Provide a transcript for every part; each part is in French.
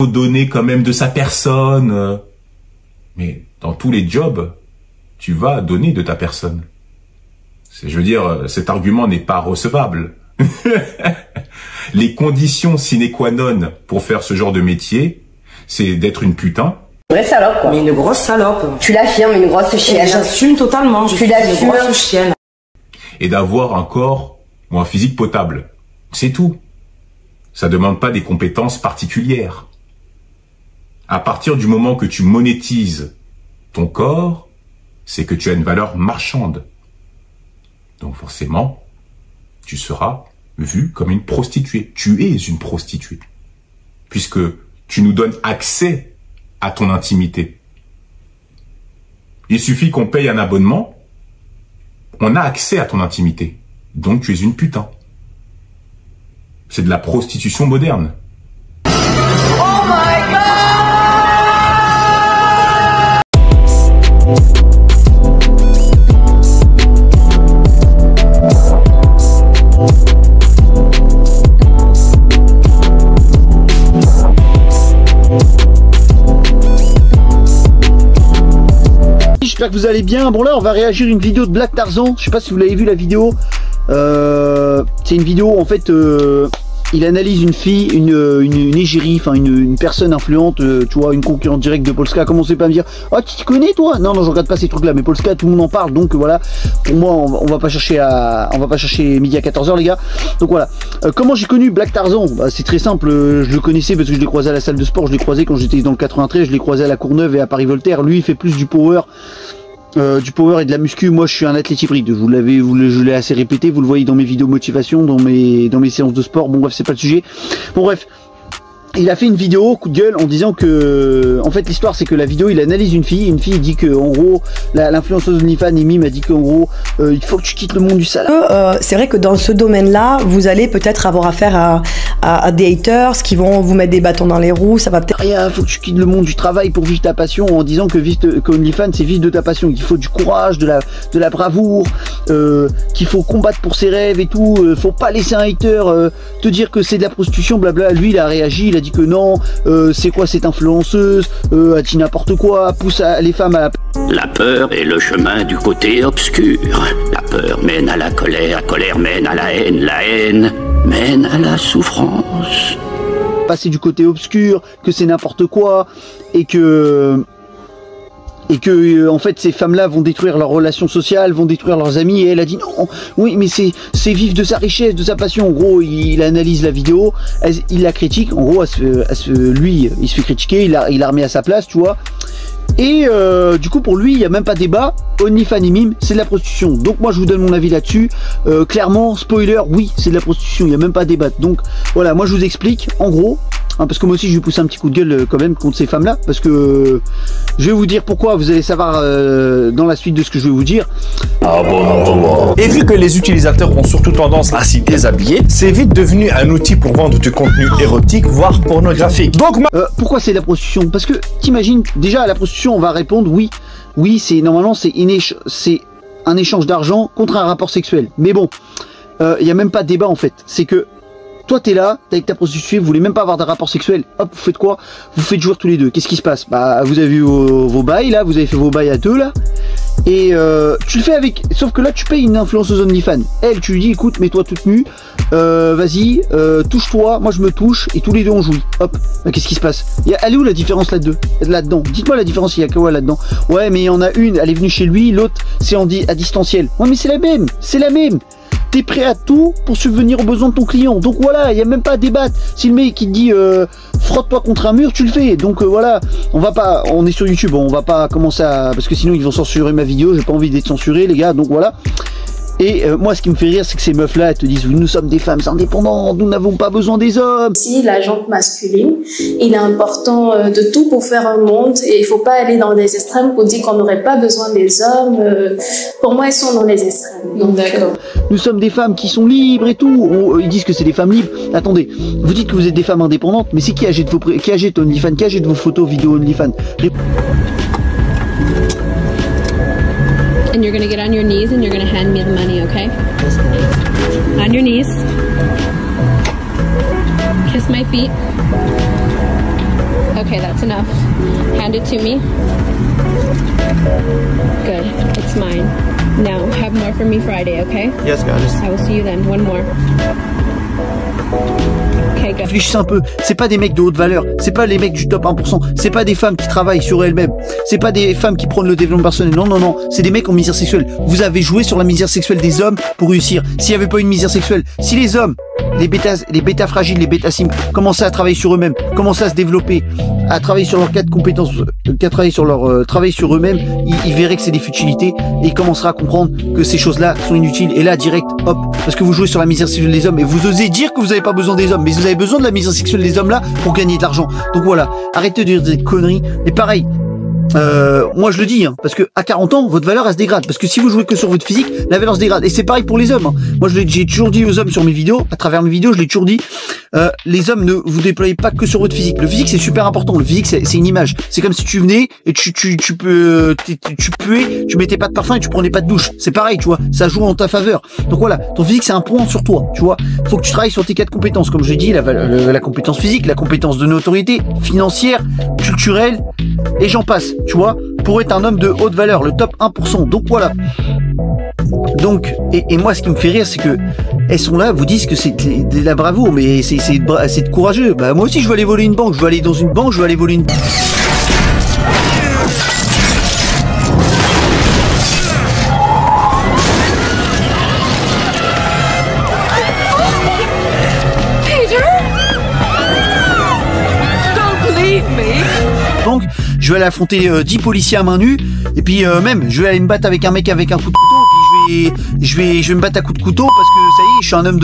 donner quand même de sa personne. Mais dans tous les jobs, tu vas donner de ta personne. Je veux dire, cet argument n'est pas recevable. Les conditions sine qua non pour faire ce genre de métier, c'est d'être une putain. Vraie salope, quoi. Mais une grosse salope. Tu l'affirmes, une grosse chienne. J'assume totalement, je suis une grosse chienne. Et d'avoir un corps ou un physique potable. C'est tout. Ça demande pas des compétences particulières. À partir du moment que tu monétises ton corps, c'est que tu as une valeur marchande. Donc forcément, tu seras vu comme une prostituée. Tu es une prostituée. Puisque tu nous donnes accès à ton intimité. Il suffit qu'on paye un abonnement, on a accès à ton intimité. Donc tu es une putain. C'est de la prostitution moderne. Oh my God! J'espère que vous allez bien. Bon là on va réagir à une vidéo de Black Tarzan. Je sais pas si vous l'avez vu la vidéo. C'est une vidéo en fait il analyse une fille, une égérie, enfin une personne influente, tu vois, une concurrente directe de Polska. Commencez pas à me dire oh tu te connais toi. Non je regarde pas ces trucs là, mais Polska tout le monde en parle, donc voilà. Pour moi on va pas chercher midi à 14h les gars. Donc voilà. Comment j'ai connu Black Tarzan? Bah, c'est très simple, je le connaissais parce que je l'ai croisé à la salle de sport, je l'ai croisé quand j'étais dans le 93, je l'ai croisé à la Courneuve et à Paris-Voltaire. Lui il fait plus du power et de la muscu. Moi je suis un athlète hybride, je l'ai assez répété, vous le voyez dans mes vidéos motivation, dans mes séances de sport. Bon bref, c'est pas le sujet. Bon bref, il a fait une vidéo coup de gueule en disant que, en fait l'histoire c'est que la vidéo il analyse une fille il dit que en gros l'influenceuse OnlyFans Mime a dit qu'en gros il faut que tu quittes le monde du sale. C'est vrai que dans ce domaine là vous allez peut-être avoir affaire à des haters qui vont vous mettre des bâtons dans les roues, ça va peut-être rien, faut que tu quittes le monde du travail pour vivre ta passion, en disant que OnlyFans c'est vivre de ta passion, qu'il faut du courage, de la bravoure, qu'il faut combattre pour ses rêves et tout, faut pas laisser un hater te dire que c'est de la prostitution, blabla. Lui il a réagi, il a dit que non, c'est quoi cette influenceuse, a dit n'importe quoi, pousse les femmes à la peur est le chemin du côté obscur. La peur mène à la colère mène à la haine mène à la souffrance. passer du côté obscur, que c'est n'importe quoi, et que en fait ces femmes-là vont détruire leurs relations sociales, vont détruire leurs amis. Et elle a dit non, oui mais c'est vivre de sa richesse, de sa passion. En gros il analyse la vidéo, il la critique, en gros lui il se fait critiquer, il a remis à sa place, tu vois. Et du coup pour lui il n'y a même pas débat, OnlyFans et Mime c'est de la prostitution. Donc moi je vous donne mon avis là-dessus, clairement spoiler, oui c'est de la prostitution, il n'y a même pas débat. Donc voilà, moi je vous explique en gros, hein, parce que moi aussi je lui pousse un petit coup de gueule quand même contre ces femmes là, parce que je vais vous dire pourquoi, vous allez savoir dans la suite de ce que je vais vous dire. Et vu que les utilisateurs ont surtout tendance à s'y déshabiller, c'est vite devenu un outil pour vendre du contenu érotique voire pornographique. Donc pourquoi c'est de la prostitution? Parce que t'imagines, déjà la prostitution on va répondre oui c'est normalement c'est un échange d'argent contre un rapport sexuel. Mais bon, il n'y a même pas de débat en fait, c'est que toi t'es là, t'es avec ta prostituée, vous voulez même pas avoir de rapport sexuel, hop vous faites quoi? Vous faites jouer tous les deux. Qu'est-ce qui se passe? Bah vous avez eu vos bails là, vous avez fait vos bails à deux là, et tu le fais avec, sauf que là tu payes une influenceuse OnlyFans. Elle tu lui dis écoute mets-toi toute nue, vas-y touche-toi, moi je me touche et tous les deux on jouit. Hop, bah, qu'est-ce qui se passe? Elle est où la différence là-dedans? Dites-moi la différence, il y a quoi là-dedans? Ouais mais il y en a une, elle est venue chez lui, l'autre c'est à distanciel. Ouais mais c'est la même. T'es prêt à tout pour subvenir aux besoins de ton client. Donc voilà, il n'y a même pas à débattre. Si le mec qui te dit frotte-toi contre un mur, tu le fais. Donc voilà, on est sur YouTube, on va pas commencer à, parce que sinon ils vont censurer ma vidéo, j'ai pas envie d'être censuré les gars, donc voilà. Et moi ce qui me fait rire c'est que ces meufs là elles te disent oui, nous sommes des femmes indépendantes, nous n'avons pas besoin des hommes. Si la jante masculine, il est important de tout pour faire un monde, et il faut pas aller dans des extrêmes pour dire qu'on n'aurait pas besoin des hommes. Pour moi ils sont dans les extrêmes. Donc d'accord. Nous sommes des femmes qui sont libres et tout. Ils disent que c'est des femmes libres. Attendez, vous dites que vous êtes des femmes indépendantes, mais c'est qui achète OnlyFans, qui achète vos photos, vidéos OnlyFans? And you're gonna get on your knees and you're gonna hand me the money, okay? On your knees. Kiss my feet. Okay, that's enough. Hand it to me. Good. It's mine. Now, have more for me Friday, okay? Yes, guys. I will see you then. One more. Okay, good. Réfléchissez un peu, c'est pas des mecs de haute valeur, c'est pas les mecs du top 1%, c'est pas des femmes qui travaillent sur elles-mêmes, c'est pas des femmes qui prônent le développement personnel, non, non, non, c'est des mecs en misère sexuelle. Vous avez joué sur la misère sexuelle des hommes pour réussir. S'il n'y avait pas une misère sexuelle, si les hommes, les bêtas fragiles, les bêtas simples, commençaient à travailler sur eux-mêmes, commençaient à se développer, à travailler sur leurs 4 compétences, qu'à travailler sur leur travail sur eux-mêmes, ils verraient que c'est des futilités et ils commenceraient à comprendre que ces choses-là sont inutiles. Et là, direct, hop, parce que vous jouez sur la misère sexuelle des hommes et vous osez dire que vous n'avez pas besoin des hommes, mais vous avez besoin de la misère sexuelle des hommes là pour gagner de l'argent. Donc voilà, arrêtez de dire des conneries. Et pareil, moi je le dis, hein, parce que à 40 ans, votre valeur elle se dégrade. Parce que si vous jouez que sur votre physique, la valeur se dégrade. Et c'est pareil pour les hommes. Hein. Moi j'ai toujours dit aux hommes sur mes vidéos, à travers mes vidéos, je l'ai toujours dit, les hommes ne vous déployez pas que sur votre physique. Le physique c'est super important. Le physique c'est une image. C'est comme si tu venais et tu puais, tu mettais pas de parfum et tu prenais pas de douche. C'est pareil, tu vois. Ça joue en ta faveur. Donc voilà, ton physique c'est un point sur toi, tu vois. Faut que tu travailles sur tes 4 compétences, comme je l'ai dit, la compétence physique, la compétence de notoriété, financière, culturelle, et j'en passe, tu vois, pour être un homme de haute valeur, le top 1%. Donc voilà. Donc, et moi ce qui me fait rire, c'est que elles sont là, vous disent que c'est de la bravoure, mais c'est courageux. Bah moi aussi je veux aller voler une banque, je veux aller dans une banque, je veux aller voler une... banque, je vais aller affronter 10 policiers à main nue, et puis même je vais aller me battre avec un mec avec un coup de couteau, puis je vais me battre à coup de couteau parce que ça y est, je suis un homme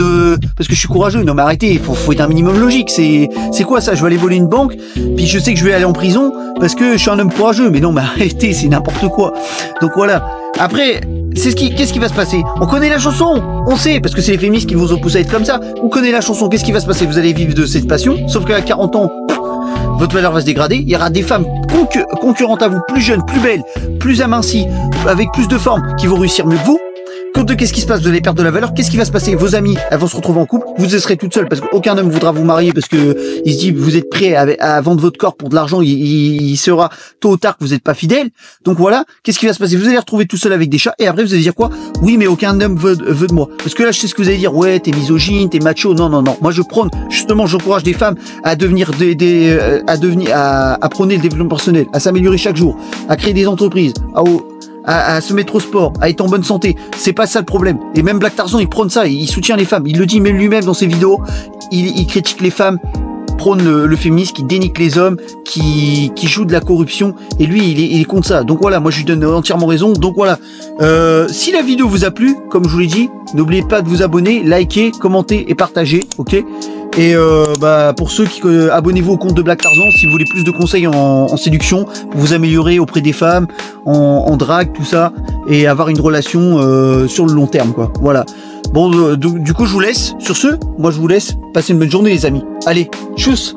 parce que je suis courageux. Non mais arrêtez, faut être un minimum logique. C'est quoi ça? Je vais aller voler une banque, puis je sais que je vais aller en prison parce que je suis un homme courageux. Mais non mais arrêtez, c'est n'importe quoi. Donc voilà. Après, qu'est-ce qui va se passer? On connaît la chanson, on sait, parce que c'est les féministes qui vous ont poussé à être comme ça. On connaît la chanson, qu'est-ce qui va se passer? Vous allez vivre de cette passion, sauf qu'à 40 ans, votre valeur va se dégrader. Il y aura des femmes concurrentes à vous, plus jeunes, plus belles, plus amincies, avec plus de forme, qui vont réussir mieux que vous. Qu'est-ce qui se passe? Vous allez perdre de la valeur. Qu'est-ce qui va se passer? Vos amis, elles vont se retrouver en couple. Vous serez toute seule parce qu'aucun homme voudra vous marier parce que il se dit vous êtes prêt à vendre votre corps pour de l'argent. Il saura tôt ou tard que vous n'êtes pas fidèle. Donc voilà. Qu'est-ce qui va se passer? Vous allez retrouver tout seul avec des chats et après vous allez dire quoi? Oui, mais aucun homme veut de moi. Parce que là, je sais ce que vous allez dire. Ouais, t'es misogyne, t'es macho. Non, non, non. Moi, je prône justement, j'encourage des femmes à devenir à prôner le développement personnel, à s'améliorer chaque jour, à créer des entreprises, à se mettre au sport, à être en bonne santé. C'est pas ça le problème. Et même Black Tarzan, il prône ça, il soutient les femmes. Il le dit même lui-même dans ses vidéos. Il critique les femmes, prône le féminisme, qui dénique les hommes, qui joue de la corruption. Et lui, il est contre ça. Donc voilà, moi je lui donne entièrement raison. Donc voilà. Si la vidéo vous a plu, comme je vous l'ai dit, n'oubliez pas de vous abonner, liker, commenter et partager. Ok. Et pour ceux qui abonnez-vous au compte de Black Tarzan si vous voulez plus de conseils en séduction pour vous améliorer auprès des femmes, en drague, tout ça, et avoir une relation sur le long terme, quoi. Voilà. Bon, du coup, je vous laisse. Sur ce, moi, je vous laisse. Passez une bonne journée, les amis. Allez, tchuss.